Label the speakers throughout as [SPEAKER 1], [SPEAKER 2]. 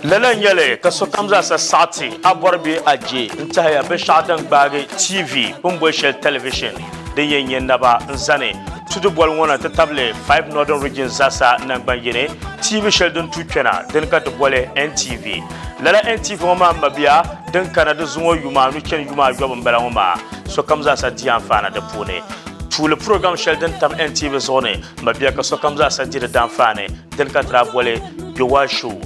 [SPEAKER 1] Lalan yale kaso kamza sa sati aborbi aje ntaya be shadan bage TV bumbo shell television de yenyen naba nzane tudu bol wona ta table 5 northern regions zasa nan bangene TV shell don tukena den ka to bole NTV lala NTV ma mabia den kana da zuwa yuma nu ken yuma jobon bala ma so kamza sa di amfana da pune tout le programme shell den tam NTV zone mabia ka so kamza sa di da amfane den ka tra bole jowa show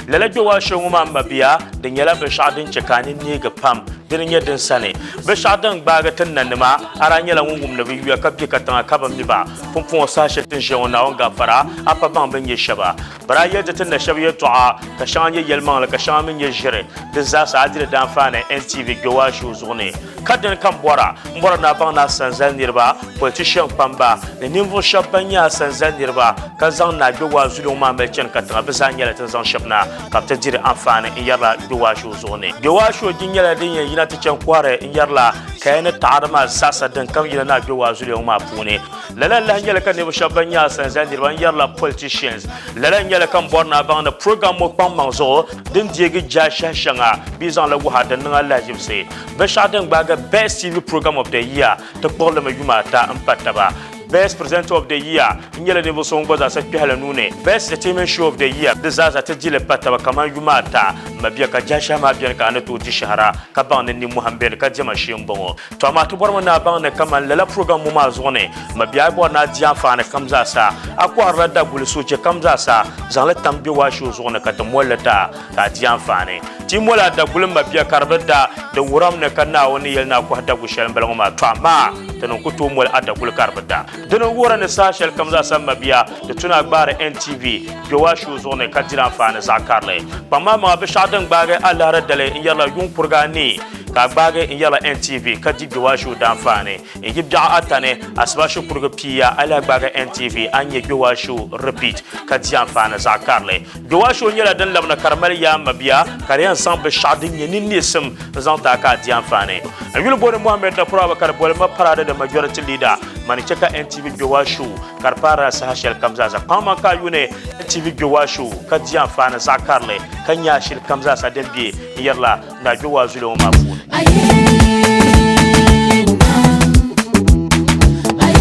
[SPEAKER 1] lala jowa show ma mabia den yala be shadin chekani ni ga pam den yedin sane be shadan baga tan nan ma aranya la ngum na biya kabje katanga kabam ni ba pompon sa shetin jona on ga fara apa ban ben yeshaba bara yedda tan na shabiya tu'a ka shanye yelman la ka shamin yejire de za sa adire dan fane NTV jowa show zone kadan kan bora na ban na sanzal nirba politician pamba ne nimvo shabanya sanzal nirba ka zan na jowa zulu ma melchen katanga be zanya la tan zan shabna ka ta dire afane yara jowa show zone jowa show jinyala din yina ta can kware in yarla kayana ta'arma sasa dan kan yana na jowa zulu ma pune lalan la nyala kan ne shabanya sanzal nirba yarla politicians lalan nyala kan borna ban na program mo pam manzo din diege jasha shanga bizan la wahadan na Allah jibse be shadan baga best TV program of the year to problema yuma ta ampataba best presenter of the year nyela ne boso ngwaza sa pihala nune best entertainment show of the year bizaza ta jile pataba kama yuma ta mabiya ka jasha mabiya ka na to ti shahara ka ban ni muhammed ka jama shimbongo to amma to borma na ban ne kama lala program mu ma zone mabiya bo na jiya fa na kamza sa akwa radda bulso je kamza sa zala tambi wa show zone ka ta mollata ka jiya fa ne ti mola da bulun mabiya karbada da wuram ne kana wani yelna ko hada gushal balngoma to amma tanon ko to mol ada gul karbada danon wora ne sashel kamza samma biya da tuna gbara NTV jowa show zone ka jira fa ne zakarle pamma ma be shadan gbare Allah radale in yalla yun purgani ka gbage in yalla NTV ka di jowa show dan fa ne in gibja atane asba show purga piya ala gbage NTV anye jowa show repeat ka jira fa ne zakarle jowa show yalla dan labna karmal ya mabiya kare san be shadin yenin ne sim zan ta ka jira fa ne ayul bore Muhammad da pura bakar bole ma parade da majority leader mani cheka NTV jowa show karpara sahashel kamza za pama ka yune NTV jowa show ka jira fa ne zakarle kanya shil kamza sa dembe yalla na jowa zulo ma fu